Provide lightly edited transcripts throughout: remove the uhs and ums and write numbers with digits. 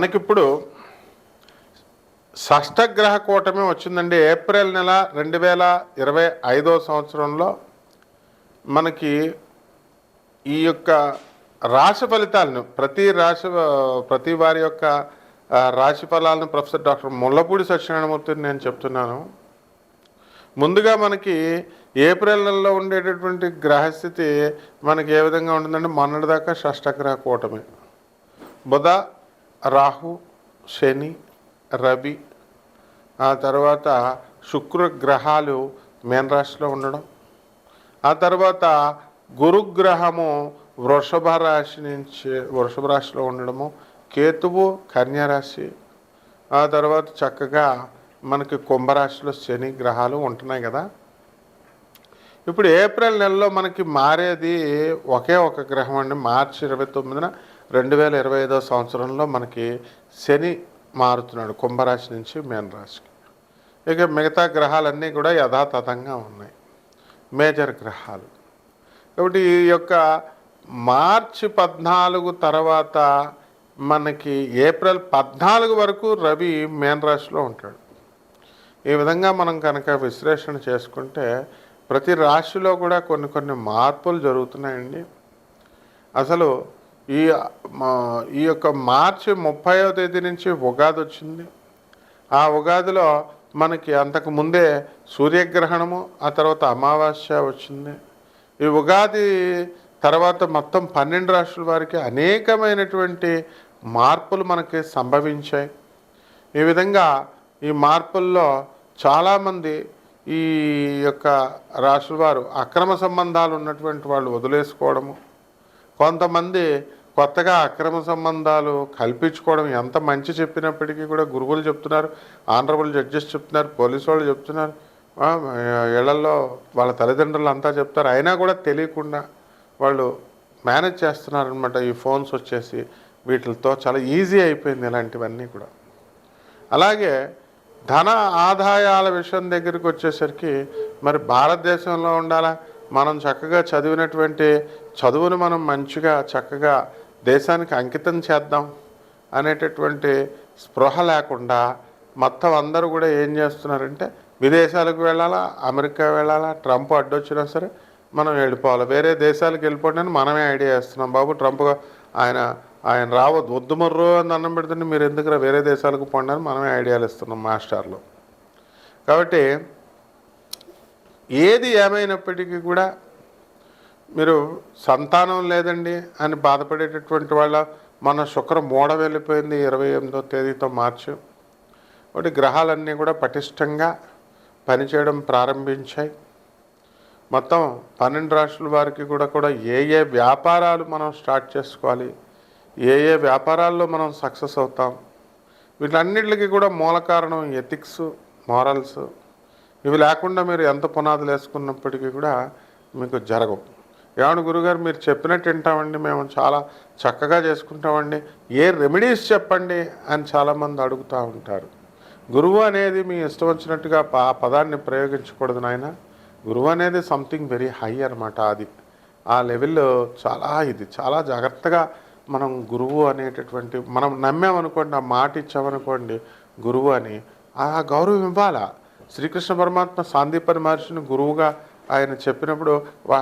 మనకిప్పుడు షష్టగ్రహ కూటమి వచ్చిందండి. ఏప్రిల్ నెల 2025 సంవత్సరంలో మనకి ఈ యొక్క రాశి ఫలితాలను ప్రతి వారి యొక్క రాశి ఫలాలను ప్రొఫెసర్ డాక్టర్ ముల్లపూడి సత్యనారాయణమూర్తిని నేను చెప్తున్నాను. ముందుగా మనకి ఏప్రిల్ నెలలో ఉండేటటువంటి గ్రహస్థితి మనకి ఏ విధంగా ఉంటుందంటే, మొన్నటిదాకా షష్టగ్రహ కూటమి బుధ, రాహు, శని, రవి, ఆ తర్వాత శుక్ర గ్రహాలు మీనరాశిలో ఉండడం, ఆ తర్వాత గురుగ్రహము వృషభ రాశిలో ఉండడము, కేతువు కన్యారాశి, ఆ తర్వాత చక్కగా మనకి కుంభరాశిలో శని గ్రహాలు ఉంటున్నాయి కదా. ఇప్పుడు ఏప్రిల్ నెలలో మనకి మారేది ఒకే ఒక గ్రహం అండి. మార్చి 29న 2025 సంవత్సరంలో మనకి శని మారుతున్నాడు కుంభరాశి నుంచి మీనరాశికి. ఇక మిగతా గ్రహాలన్నీ కూడా యథాతథంగా ఉన్నాయి, మేజర్ గ్రహాలు. కాబట్టి ఈ యొక్క మార్చి 14 తర్వాత మనకి ఏప్రిల్ 14 వరకు రవి మీనరాశిలో ఉంటాడు. ఈ విధంగా మనం కనుక విశ్లేషణ చేసుకుంటే ప్రతి రాశిలో కూడా కొన్ని మార్పులు జరుగుతున్నాయండి. అసలు ఈ యొక్క మార్చి 30వ తేదీ నుంచి ఉగాది వచ్చింది. ఆ ఉగాదిలో మనకి అంతకు ముందే సూర్యగ్రహణము, ఆ తర్వాత అమావాస్య వచ్చింది. ఈ ఉగాది తర్వాత మొత్తం 12 రాశుల వారికి అనేకమైనటువంటి మార్పులు మనకి సంభవించాయి. ఈ విధంగా ఈ మార్పుల్లో చాలామంది ఈ యొక్క రాశుల వారు అక్రమ సంబంధాలు ఉన్నటువంటి వాళ్ళు వదిలేసుకోవడము, కొంతమంది కొత్తగా అక్రమ సంబంధాలు కల్పించుకోవడం. ఎంత మంచి చెప్పినప్పటికీ కూడా గురువులు చెప్తున్నారు, ఆనరబుల్ జడ్జెస్ చెప్తున్నారు, పోలీసు వాళ్ళు చెప్తున్నారు, ఇళ్లలో వాళ్ళ తల్లిదండ్రులు అంతా చెప్తారు, అయినా కూడా తెలియకుండా వాళ్ళు మేనేజ్ చేస్తున్నారనమాట. ఈ ఫోన్స్ వచ్చేసి వీటితో చాలా ఈజీ అయిపోయింది ఇలాంటివన్నీ కూడా. అలాగే ధన ఆదాయాల విషయం దగ్గరికి వచ్చేసరికి మరి భారతదేశంలో ఉండాలా, మనం చక్కగా చదివినటువంటి చదువును మనం మంచిగా చక్కగా దేశానికి అంకితం చేద్దాం అనేటటువంటి స్పృహ లేకుండా మొత్తం అందరూ కూడా ఏం చేస్తున్నారంటే, విదేశాలకు వెళ్ళాలా, అమెరికా వెళ్ళాలా, ట్రంప్ అడ్డొచ్చినా సరే మనం వెళ్ళిపోవాలి, వేరే దేశాలకు వెళ్ళిపోవడానికి మనమే ఐడియా ఇస్తున్నాం. బాబు ట్రంప్ ఆయన రావద్దు, వద్దు మర్రో అని అన్నం పెడుతుంటే మీరు ఎందుకు వేరే దేశాలకు పోండి అని మనమే ఐడియాలు ఇస్తున్నాం మాస్టర్లు. కాబట్టి ఏది ఏమైనప్పటికీ కూడా మీరు సంతానం లేదండి అని బాధపడేటటువంటి వాళ్ళ మన శుక్ర మూడ వెళ్ళిపోయింది 28వ తేదీతో మార్చి. కాబట్టి గ్రహాలన్నీ కూడా పటిష్టంగా పనిచేయడం ప్రారంభించాయి. మొత్తం 12 రాశుల వారికి కూడా ఏ వ్యాపారాలు మనం స్టార్ట్ చేసుకోవాలి, ఏ వ్యాపారాల్లో మనం సక్సెస్ అవుతాం, వీటన్నిటికీ కూడా మూల కారణం ఎథిక్స్, మారల్స్. ఇవి లేకుండా మీరు ఎంత పునాదులు వేసుకున్నప్పటికీ కూడా మీకు జరగవు. ఏమన్నా గురుగారు మీరు చెప్పినట్టు వింటామండి, మేము చాలా చక్కగా చేసుకుంటామండి, ఏ రెమెడీస్ చెప్పండి అని చాలామంది అడుగుతూ ఉంటారు. గురువు అనేది మీ ఇష్టం వచ్చినట్టుగా ఆ పదాన్ని ప్రయోగించకూడదు నాయన. గురువు అనేది సంథింగ్ వెరీ హై అనమాట. అది ఆ లెవెల్లో చాలా జాగ్రత్తగా మనం గురువు అనేటటువంటి మనం నమ్మామనుకోండి, ఆ మాట ఇచ్చామనుకోండి గురువు అని, ఆ గౌరవం ఇవ్వాలా. శ్రీకృష్ణ పరమాత్మ సాందీపని మహర్షిని గురువుగా ఆయన చెప్పినప్పుడు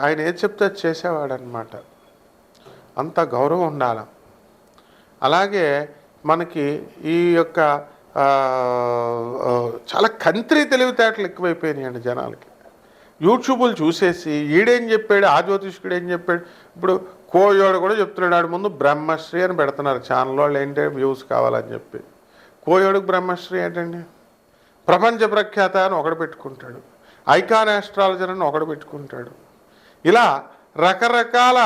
ఆయన ఏది చెప్తే అది చేసేవాడు అనమాట. అంత గౌరవం ఉండాలి. అలాగే మనకి ఈ యొక్క చాలా కంత్రి తెలివితేటలు ఎక్కువైపోయినాయండి జనాలకి. యూట్యూబులు చూసేసి ఈడేం చెప్పాడు, ఆ జ్యోతిష్కుడు ఏం చెప్పాడు. ఇప్పుడు కోయోడు కూడా చెప్తున్నాడు, ఆడు ముందు బ్రహ్మశ్రీ అని పెడుతున్నారు ఛానల్ వాళ్ళు, ఏంటంటే వ్యూస్ కావాలని చెప్పి. కోయోడుకు బ్రహ్మశ్రీ ఏంటండి, ప్రపంచ ప్రఖ్యాత అని ఒకడు పెట్టుకుంటాడు, ఐకాన్ ఆస్ట్రాలజర్ అని ఒకడు పెట్టుకుంటాడు. ఇలా రకరకాల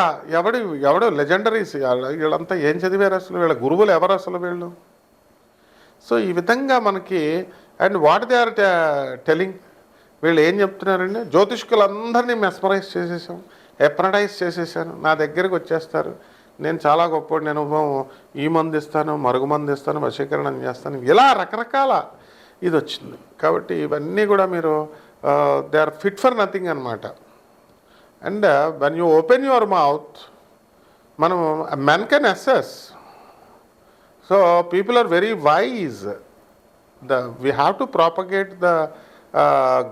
ఎవడు లెజెండరీస్. వీళ్ళంతా ఏం చదివారు అసలు, వీళ్ళ గురువులు ఎవరు అసలు వీళ్ళు? సో ఈ విధంగా మనకి and what they are telling, వీళ్ళు ఏం చెప్తున్నారండి, జ్యోతిష్కులందరినీ మెస్మరైజ్ చేసేసాం, ఎప్రడైజ్ చేసేసాను, నా దగ్గరికి వచ్చేస్తారు, నేను చాలా గొప్ప, నేను ఈ మందు ఇస్తాను, మరుగు మందు ఇస్తాను, వశీకరణం చేస్తాను, ఇలా రకరకాల ఇది వచ్చింది. కాబట్టి ఇవన్నీ కూడా మీరు they are fit for nothing అనమాట. And when you open your mouth, మనం men can assess so people are very wise. We have to propagate the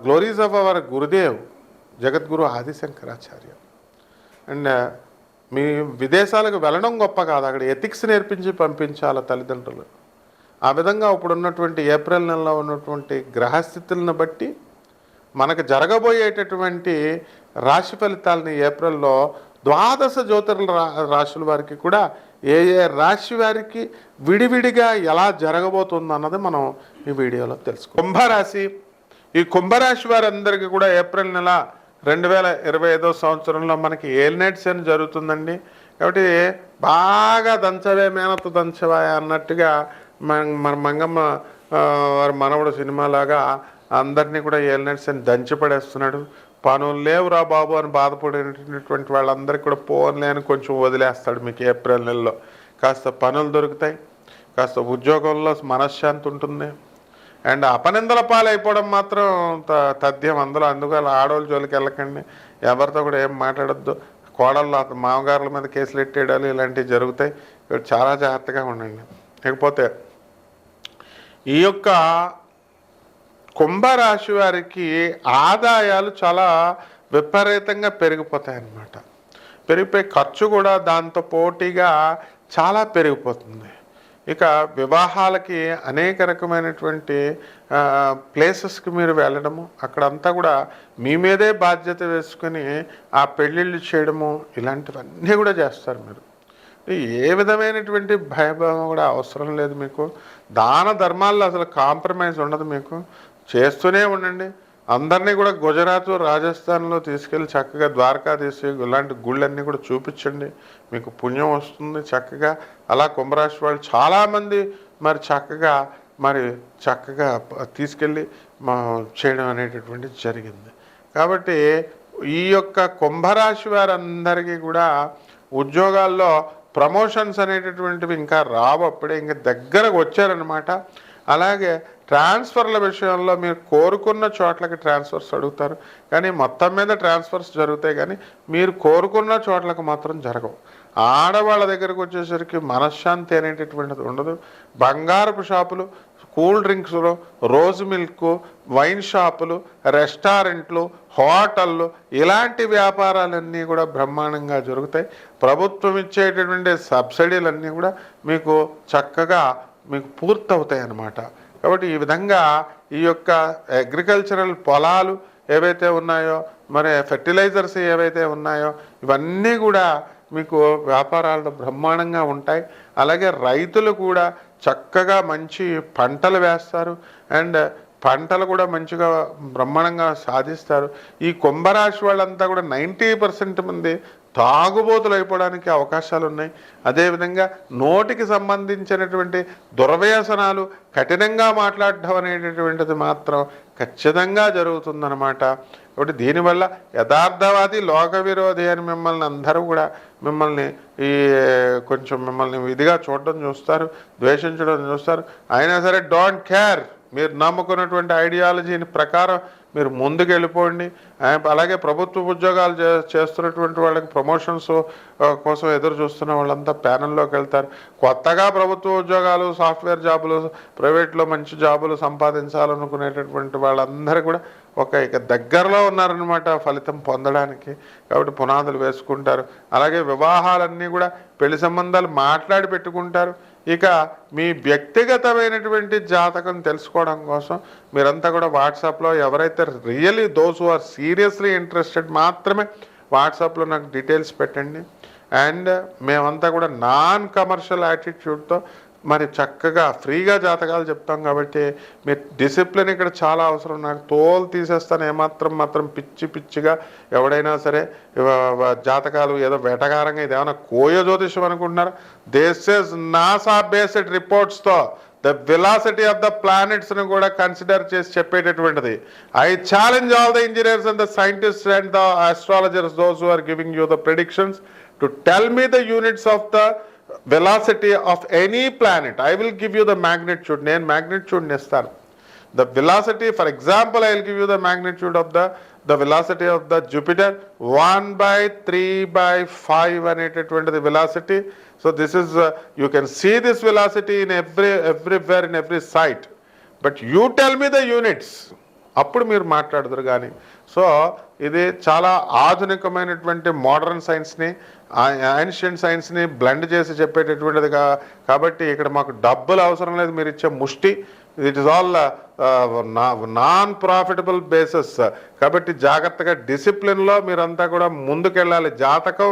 glories of our Gurudev, Jagadguru Adi Shankaracharya. And మీ విదేశాలకు వెళ్ళడం గొప్ప కాదు, అక్కడ ఎథిక్స్ నేర్పించి పంపించాలి తల్లిదండ్రులు. ఆ విధంగా ఇప్పుడు ఉన్నటువంటి ఏప్రిల్ నెలలో ఉన్నటువంటి గ్రహస్థితులను బట్టి మనకు జరగబోయేటటువంటి రాశి ఫలితాలని ఏప్రిల్లో ద్వాదశ జ్యోతిర్ల రాశుల వారికి కూడా ఏ ఏ రాశి వారికి విడివిడిగా ఎలా జరగబోతుంది అన్నది మనం ఈ వీడియోలో తెలుసుకో. కుంభరాశి, ఈ కుంభరాశి వారందరికీ కూడా ఏప్రిల్ నెల 2025 సంవత్సరంలో మనకి ఏలినైట్ శని జరుగుతుందండి. కాబట్టి బాగా దంచవే మేనత దంచవా అన్నట్టుగా మన మంగమ్మ వారి మనవడు సినిమాలాగా అందరినీ కూడా ఏలినైట్ శని దంచి పడేస్తున్నాడు. పనులు లేవురా బాబు అని బాధపడినటువంటి వాళ్ళందరికీ కూడా పోన్లే అని కొంచెం వదిలేస్తాడు. మీకు ఏప్రిల్ నెలలో కాస్త పనులు దొరుకుతాయి, కాస్త ఉద్యోగంలో మనశ్శాంతి ఉంటుంది. అండ్ అపనిందల పాలైపోవడం మాత్రం తథ్యం అందులో. అందుకని ఆడవాళ్ళ జోలికి వెళ్ళకండి, ఎవరితో కూడా ఏం మాట్లాడొద్దు. కోడళ్ళు మామగారుల మీద కేసులు ఎట్టేయడాలు ఇలాంటివి జరుగుతాయి. చాలా జాగ్రత్తగా ఉండండి. లేకపోతే ఈ యొక్క కుంభరాశి వారికి ఆదాయాలు చాలా విపరీతంగా పెరిగిపోతాయి అన్నమాట. పెరిగిపోయి ఖర్చు కూడా దాంతో పోటీగా చాలా పెరిగిపోతుంది. ఇక వివాహాలకి అనేక రకమైనటువంటి ప్లేసెస్కి మీరు వెళ్ళడము, అక్కడంతా కూడా మీ మీదే బాధ్యత వేసుకొని ఆ పెళ్ళిళ్ళు చేయడము, ఇలాంటివన్నీ కూడా చేస్తారు మీరు. ఏ విధమైనటువంటి భయభావం కూడా అవసరం లేదు మీకు. దాన ధర్మాల్లో అసలు కాంప్రమైజ్ ఉండదు. మీకు చేస్తూనే ఉండండి. అందరినీ కూడా గుజరాత్, రాజస్థాన్లో తీసుకెళ్ళి చక్కగా ద్వారకాధీశ్ ఇలాంటి గుళ్ళన్నీ కూడా చూపించండి, మీకు పుణ్యం వస్తుంది చక్కగా. అలా కుంభరాశి వాళ్ళు చాలామంది చక్కగా తీసుకెళ్ళి చేయడం అనేటటువంటిది జరిగింది. కాబట్టి ఈ యొక్క కుంభరాశి వారందరికీ కూడా ఉద్యోగాల్లో ప్రమోషన్స్ అనేటటువంటివి ఇంకా రావు, అప్పుడే ఇంకా దగ్గరకు వచ్చారనమాట. అలాగే ట్రాన్స్ఫర్ల విషయంలో మీరు కోరుకున్న చోట్లకి ట్రాన్స్ఫర్స్ అడుగుతారు, కానీ మొత్తం మీద ట్రాన్స్ఫర్స్ జరుగుతాయి, కానీ మీరు కోరుకున్న చోట్లకు మాత్రం జరగవు. ఆడవాళ్ళ దగ్గరకు వచ్చేసరికి మనశ్శాంతి అనేటటువంటిది ఉండదు. బంగారపు షాపులు, కూల్ డ్రింక్స్లు, రోజ్ మిల్క్, వైన్ షాపులు, రెస్టారెంట్లు, హోటళ్ళు, ఇలాంటి వ్యాపారాలన్నీ కూడా బ్రహ్మాండంగా జరుగుతాయి. ప్రభుత్వం ఇచ్చేటటువంటి సబ్సిడీలన్నీ కూడా మీకు చక్కగా పూర్తవుతాయి అన్నమాట. కాబట్టి ఈ విధంగా ఈ యొక్క అగ్రికల్చరల్ పొలాలు ఏవైతే ఉన్నాయో, మరి ఫెర్టిలైజర్స్ ఏవైతే ఉన్నాయో, ఇవన్నీ కూడా మీకు వ్యాపారాలు బ్రహ్మాండంగా ఉంటాయి. అలాగే రైతులు కూడా చక్కగా మంచి పంటలు వేస్తారు అండ్ పంటలు కూడా మంచిగా బ్రహ్మాండంగా సాధిస్తారు. ఈ కుంభరాశి వాళ్ళంతా కూడా 90% మంది తాగుబోతులు అయిపోవడానికి అవకాశాలు ఉన్నాయి. అదేవిధంగా నోటికి సంబంధించినటువంటి దుర్వ్యసనాలు, కఠినంగా మాట్లాడడం అనేటటువంటిది మాత్రం ఖచ్చితంగా జరుగుతుందన్నమాట. కాబట్టి దీనివల్ల యథార్థవాది, లోక విరోధి అని మిమ్మల్ని అందరూ కూడా మిమ్మల్ని మిమ్మల్ని ఇదిగా చూడడం చూస్తారు, ద్వేషించడం చూస్తారు. అయినా సరే డోంట్ కేర్, మీరు నమ్ముకున్నటువంటి ఐడియాలజీని ప్రకారం మీరు ముందుకు వెళ్ళిపోండి. అలాగే ప్రభుత్వ ఉద్యోగాలు చేస్తున్నటువంటి వాళ్ళకి ప్రమోషన్స్ కోసం ఎదురు చూస్తున్న వాళ్ళంతా ప్యానల్లోకి వెళ్తారు. కొత్తగా ప్రభుత్వ ఉద్యోగాలు, సాఫ్ట్వేర్ జాబులు, ప్రైవేట్లో మంచి జాబులు సంపాదించాలనుకునేటటువంటి వాళ్ళందరూ కూడా ఇక దగ్గరలో ఉన్నారనమాట ఫలితం పొందడానికి. కాబట్టి పునాదులు వేసుకుంటారు. అలాగే వివాహాలన్నీ కూడా పెళ్లి సంబంధాలు మాట్లాడి పెట్టుకుంటారు. ఇక మీ వ్యక్తిగతమైనటువంటి జాతకం తెలుసుకోవడం కోసం మీరంతా కూడా వాట్సాప్లో ఎవరైతే really those who are seriously interested మాత్రమే వాట్సాప్లో నాకు డీటెయిల్స్ పెట్టండి. అండ్ మేమంతా కూడా నాన్ కమర్షియల్ యాటిట్యూడ్తో మరి చక్కగా ఫ్రీగా జాతకాలు చెప్తాం. కాబట్టి మీరు డిసిప్లిన్ ఇక్కడ చాలా అవసరం. నాకు తోలు తీసేస్తాను మాత్రం పిచ్చిగా ఎవడైనా సరే జాతకాలు ఏదో వెటకారంగా ఇది ఏమైనా కోయ జ్యోతిషం అనుకుంటున్నారా? దిస్ ఇస్ నాసా బేస్డ్ రిపోర్ట్స్తో ద వెలాసిటీ ఆఫ్ ద ప్లానెట్స్ని కూడా కన్సిడర్ చేసి చెప్పేటటువంటిది. I challenge all the engineers and the scientists and the astrologers, those who are giving you the predictions, to tell me the units of the velocity of any planet. I will give you the magnitude. నేను magnitude ఇస్తాను. The velocity, for example, I will give you the magnitude of the velocity of the Jupiter, 1/3/5 అనేటటువంటి velocity. So this is you can see this velocity in everywhere in every site, but you tell me the units, అప్పుడు మీరు మాట్లాడదురు కానీ. So ఇది చాలా ఆధునికమైనటువంటి modern సైన్స్ని ancient సైన్స్ని blend చేసి చెప్పేటటువంటిది కాబట్టి ఇక్కడ మాకు డబ్బులు అవసరం లేదు, మీరు ఇచ్చే ముష్టి. It is all non profitable basis. కాబట్టి జాగ్రత్తగా డిసిప్లిన్లో మీరంతా కూడా ముందుకెళ్ళాలి. జాతకం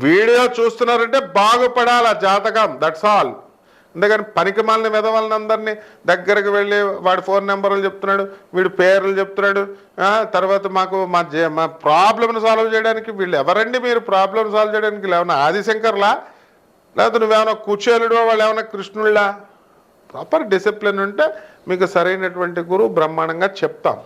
వీడియో చూస్తున్నారంటే బాగుపడాలి ఆ జాతకం, దట్స్ ఆల్. అందుకని పనికి మాలిన విధవాళ్ళని అందరినీ దగ్గరకు వెళ్ళి వాడి ఫోన్ నెంబర్లు చెప్తున్నాడు, వీడి పేర్లు చెప్తున్నాడు, తర్వాత మాకు మా ప్రాబ్లమ్ని సాల్వ్ చేయడానికి వీళ్ళు ఎవరండి? మీరు ప్రాబ్లమ్ సాల్వ్ చేయడానికి ఏమన్నా ఆదిశంకర్లా, లేకపోతే నువ్వేమన్నా కుచేలుడు, వాళ్ళు ఏమన్నా కృష్ణుళ్ళా? ప్రాపర్ డిసిప్లిన్ ఉంటే మీకు సరైనటువంటి గురువు బ్రహ్మాండంగా చెప్తాం.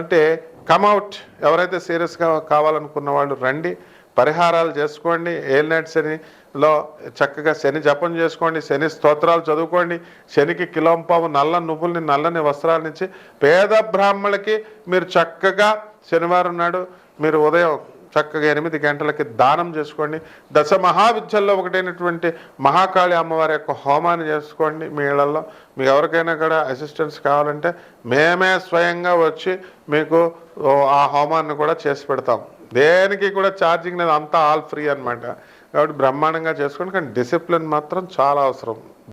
అంటే కమ్అవుట్, ఎవరైతే సీరియస్గా కావాలనుకున్న వాళ్ళు రండి, పరిహారాలు చేసుకోండి. ఏలినాటి శనిలో చక్కగా శని జపం చేసుకోండి, శని స్తోత్రాలు చదువుకోండి, శనికి కిలోంపావు నల్ల నువ్వుల్ని నల్లని వస్త్రాలనిచ్చి పేద బ్రాహ్మణులకి మీరు చక్కగా శనివారం నాడు మీరు ఉదయం చక్కగా 8 గంటలకి దానం చేసుకోండి. దశ మహావిద్యల్లో ఒకటైనటువంటి మహాకాళి అమ్మవారి యొక్క హోమాన్ని చేసుకోండి. మీ ఇళ్లలో మీకు ఎవరికైనా కూడా అసిస్టెన్స్ కావాలంటే మేమే స్వయంగా వచ్చి మీకు ఆ హోమాన్ని కూడా చేసి పెడతాం. దేనికి కూడా ఛార్జింగ్ లేదు, అంతా ఆల్ ఫ్రీ అనమాట. కాబట్టి బ్రహ్మాండంగా చేసుకోండి. కానీ డిసిప్లిన్ మాత్రం చాలా అవసరం.